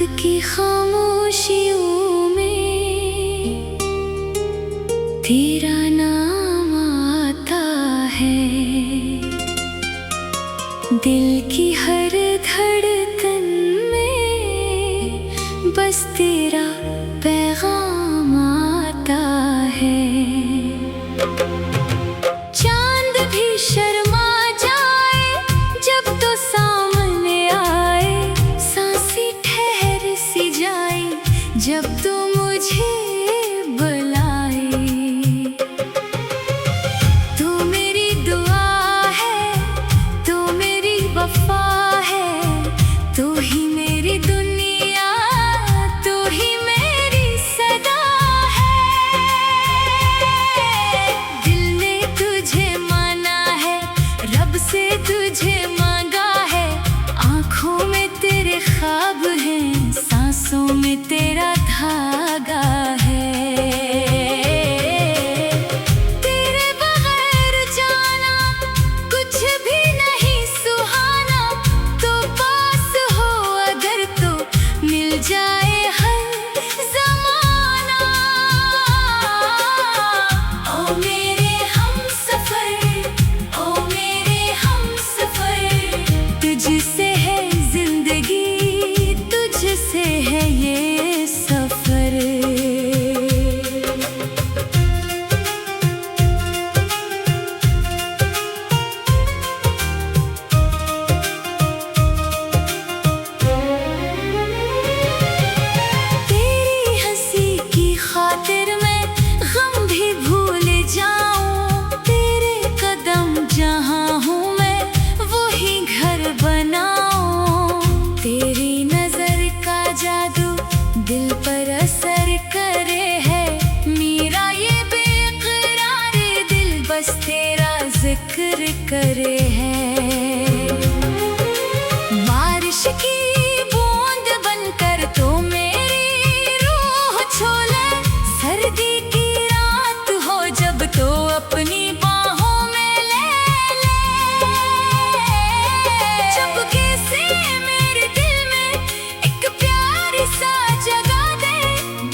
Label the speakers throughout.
Speaker 1: की खामोशियों में तेरा नाम आता है। दिल की हर धड़कन में बस तेरा पैगाम आता है। चांद भी शर्मा जाए जब तो सामने आए, सांसें ठहर सी जाए जब तो मुझे बुलाए। तू मेरी दुआ है, तू मेरी वफा है, तू ही मेरी दुनिया, तू ही मेरी सदा है। दिल ने तुझे माना है, रब से तुझे मांगा है। आँखों में तेरे ख्वाब हैं, सांसों में तेरा धागा है। तेरे बगैर जाना कुछ भी नहीं सुहाना, तो पास हो अगर तो मिल जाए हर ज़माना। ओ मेरे हमसफ़र, ओ मेरे हमसफ़र, तुझसे है जिंदगी, तुझसे है ये सफर। तेरी हंसी की खातिर मैं गम भी भूल जाऊं, तेरे कदम जहां हूँ मैं वही घर बनाऊं। तेरी नजर का जादू दिल पर असर करे है, मेरा ये बेकरार दिल बस तेरा जिक्र करे है। बारिश की बूंद बनकर तो मेरी रूह छू ले, सर्दी की रात हो जब तो अपनी बाहों में ले ले। चुपके से मेरे दिल में एक प्यार सा जगा दे,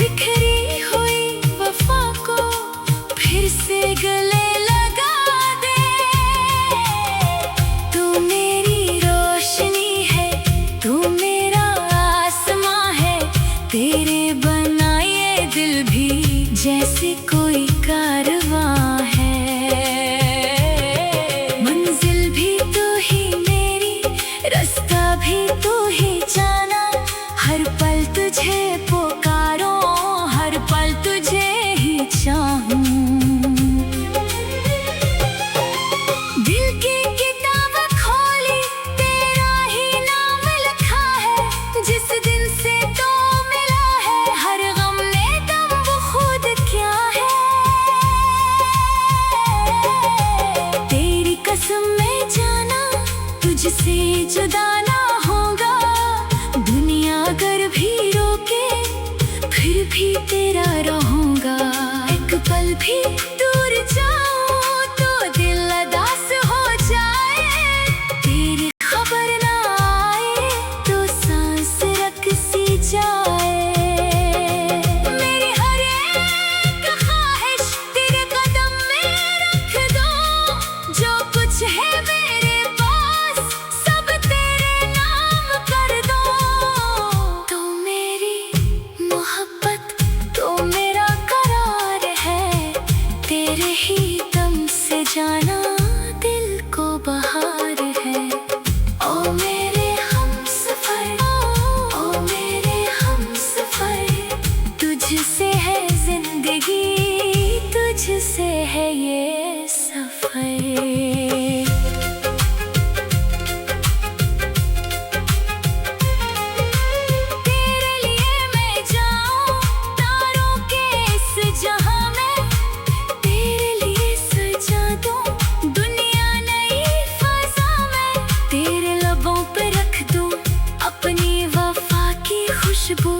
Speaker 1: बिखरी हुई वफा को फिर से गले लगा दे। तू मेरी रोशनी है, तू मेरा आसमां है, तेरे बनाए दिल भी जैसे कोई कारवां है। मंजिल भी तू ही मेरी, रास्ता भी तू ही जाना, हर पल तुझे पुकारो, हर पल तुझे ही चाहूं। दिल की किताब खोली, तेरा ही नाम लिखा है, जिस दिन से तो मिला है, हर गम ने दम वो खुद क्या है। तेरी कसम मैं जाना, तुझसे जुदा ना होगा, दुनिया अगर भी रोके फिर भी तेरा रहूंगा। एक पल भी दूर जाऊं तो दिल उदास हो जाए, तेरी खबर ना आए तो सांस रक सी जाए। मेरी हर एक ख्वाहिश तेरे कदम में रख दो, जो कुछ है मेरे पास सब तेरे नाम कर दो। तू मेरी मोहब्बत, तू मेरा करार है, तेरे ही दम से जाना दिल को बहार है। ओ मेरे हमसफ़र, ओ मेरे हमसफ़र, तुझसे है जिंदगी, तुझसे है ये सफर। तेरे लिए मैं जाऊं तारों के इस जहां में, तेरे लिए सजा दूं दुनिया नई फ़ज़ा में, तेरे लबों पे रख दूं अपनी वफा की खुशबू,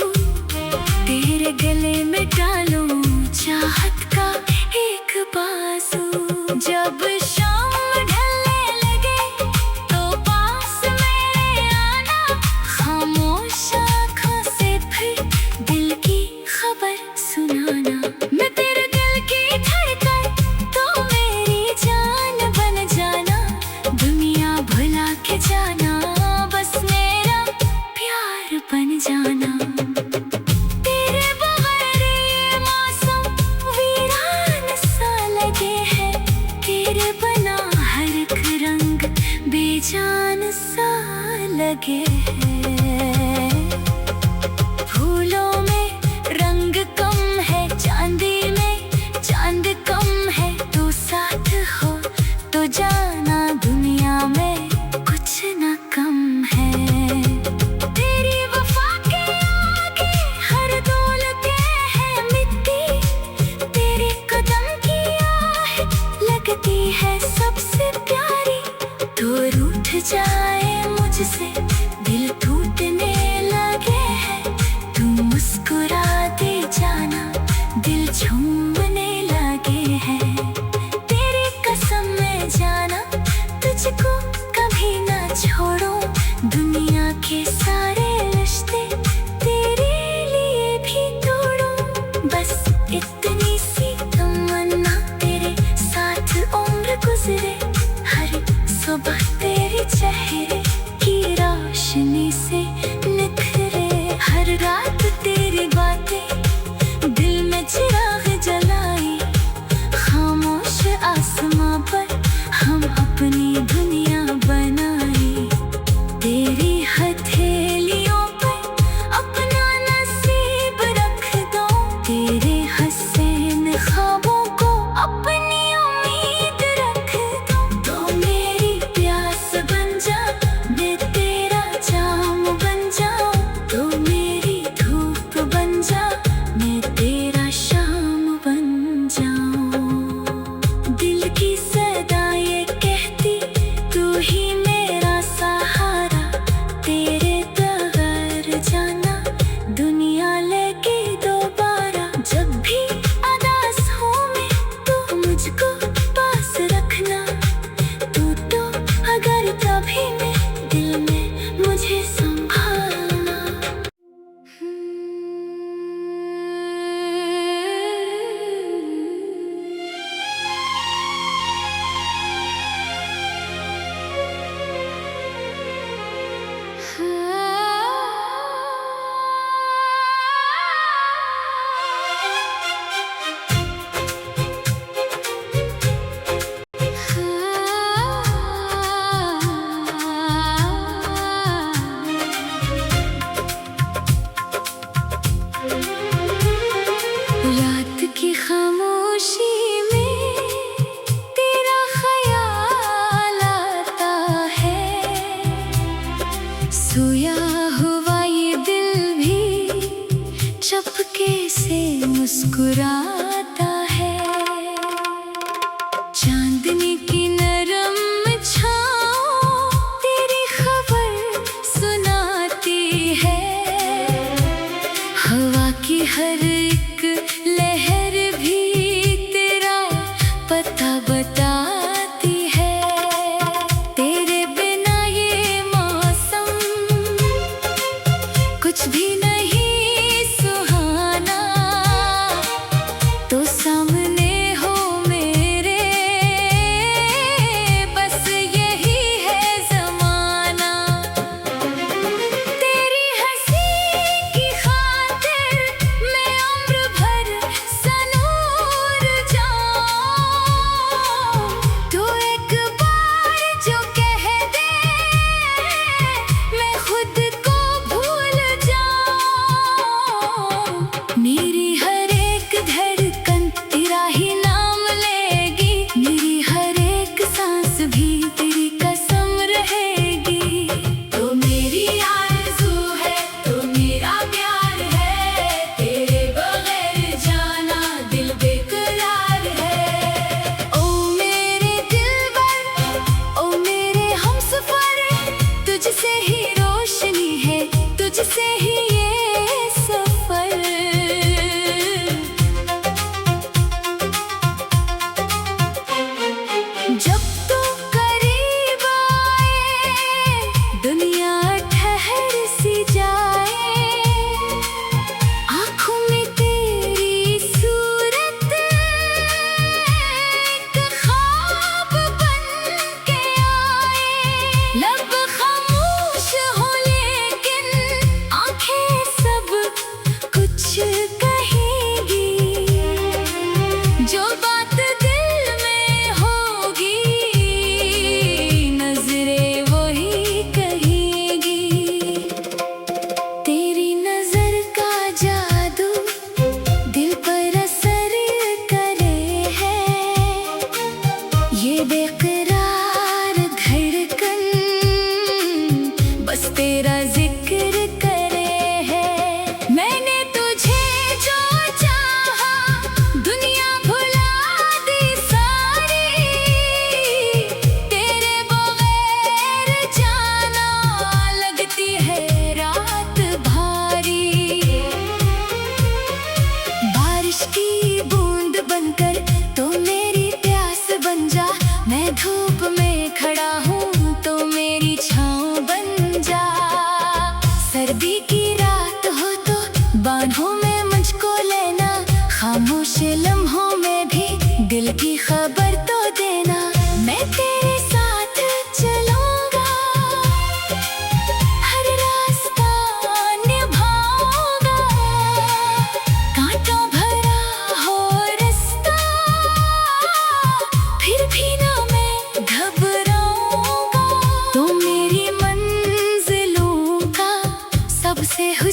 Speaker 1: तेरे गले में डालूं चाहत का एक बाजू। जब शाम ढलने लगे तो पास मेरे आना, खामोश आँखों से जाना। तेरे बगैर ये मौसम वीरान सा लगे है, तेरे बना हर एक रंग बेजान सा लगे है। फूलों में रंग कम है, चांदी में चांद कम है, तू साथ हो तो जाना दुनिया में कुछ न कम है। तेरी वफा के आगे हर दौलत है मिट्टी, तेरे कदम की आह लगती है सबसे प्यारी। तो रूठ जाए मुझसे दिल टूटने लगे है, तू मुस्कुरा दे जाना दिल झूमने लगे है। तेरी कसम मैं जाना तुझको कभी ना छोड़ूं, दुनिया के सारे रिश्ते तेरे लिए भी तोड़ूं। बस इतनी सी तमन्ना तेरे साथ उम्र गुजरे, हर सुबह तेरे चेहरे की रोशनी से निखरे। हर रात तेरी बातें दिल में चिराग जलाई, खामोश आसमां पर हम अपनी दुनिया बनाई। तेरी हथेलियों पर अपना नसीब रख दो, तेरे हसीन ख्वाबों को अपनी उम्मीद रख दो। तो मेरी प्यास बन जा, मैं तेरा जाम बन जाऊं, तो मेरी धूप बन जा, मैं तेरा शाम बन जाऊं। दिल की सदा ये कहती तू ही मेरा सहारा, तेरे बगैर जाना दुनिया लेके दोबारा। जब भी उदास हूँ मैं तो मुझको पास रखना, तू तो अगर कभी मैं दिल में मुझे संभालना। रात की खामोशी में तेरा ख्याल आता है, सोया हुआ ये दिल भी चपके से मुस्कुराता है। चांदनी की नरम छाँव तेरी खबर सुनाती है, हवा की हर एक लहर भी तेरा पता बताती है। तेरे बिना ये मौसम कुछ भी नहीं सुहाना, तो सामने हो मेरे बस यही है ज़माना। तेरी हंसी की खातिर मैं उम्र भर सनूर जाऊं, तो एक बार जो कह दे मैं खुद को भूल जाऊं।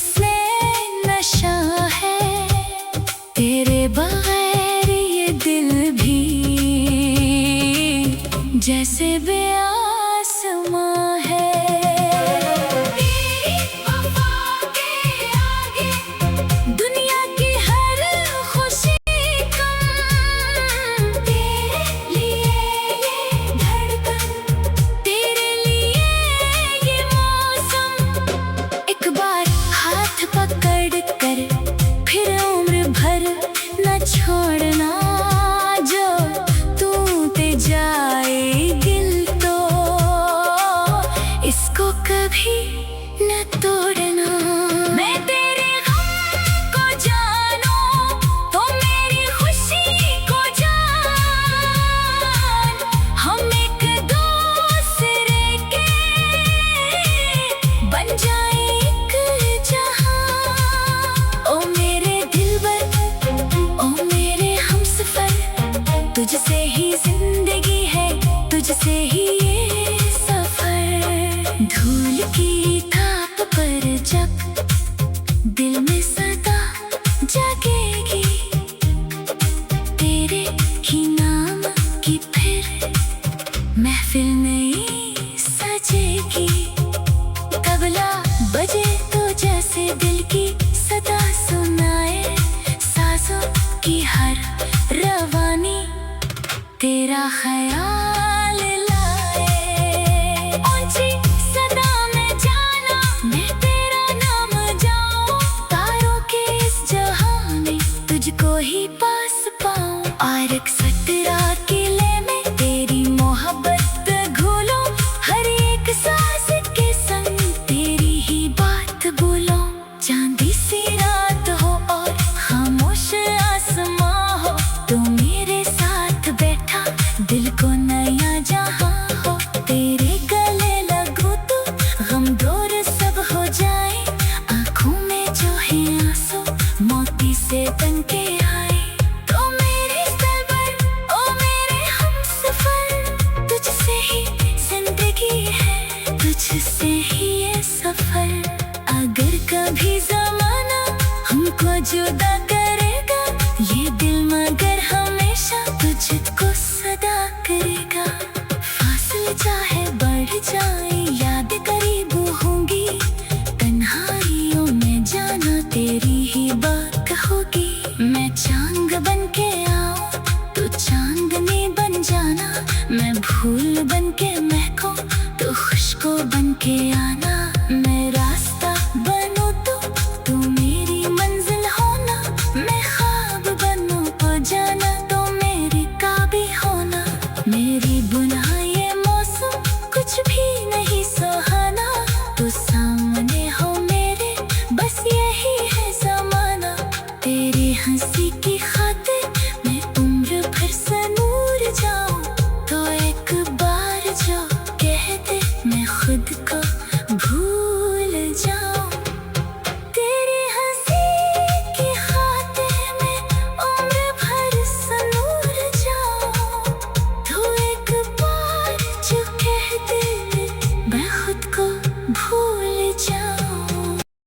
Speaker 1: इसमें नशा है, तेरे बगैर ये दिल भी जैसे बेआसमां है। तेरी वफा के आगे दुनिया की हर खुशी कम, तेरे लिए ये धड़कन, तेरे लिए ये मौसम। एक बार हाथ पकड़ कर फिर उम्र भर न छोड़ना, जो टूट जाए दिल तो इसको कभी न तोड़ना। मैं तेरे गम को जानूं तो मेरी खुशी को जान, हम एक दूसरे के बन जाए एक जहां। ओ मेरे दिलबर, ओ मेरे हमसफर, तुझसे ही जिंदगी है, तुझसे ही ये सफर। धूल की थाप पर जब दिल में सदा जगेगी, तेरे ही नाम की फिर महफिल नई सजेगी। तबला बजे तो जैसे दिल की सदा सुनाए, सांसों की हर रवानी तेरा ख्याल लाए। ऊंची सदा में जाना मैं तेरा नाम जाऊं, तारों के इस जहां में तुझको ही पास पाऊं। और एक सतरा किले में तेरी मोहब्बत घोलो, हर एक सांस के संग तेरी ही बात बोलो। चांदी सी रात हो और खामोश आसमां हो, तू मेरे साथ बैठा दिल को नया जहां हो। तेरे गले लगूं तो गम दूर सब हो जाए, आंखों में जो है आंसू मोती से बन के आए। तो मेरे दिलबर, ओ मेरे हमसफर, तुझसे ही जिंदगी है, तुझसे ही ये सफर। अगर कभी ज़माना हमको जुदा करेगा, ये दिल मगर हमेशा तुझको सदा करेगा। फासले चाहे बढ़ जाए याद करीब होंगी, तन्हाइयों में जाना तेरी ही बात होगी। मैं चांद बन के आऊं तो चांदनी बन जाना, मैं फूल बन के महकूं तो खुशबू बन के आना। मैं रास्ता बनूं तो तू मेरी मंजिल होना, मैं ख्वाब बनूं तो जाना तो मेरे काबिल होना। मेरी गुनाह ये मौसम कुछ भी नहीं सुहाना, तू सामने हो मेरे बस यही है ज़माना। तेरी हंसी की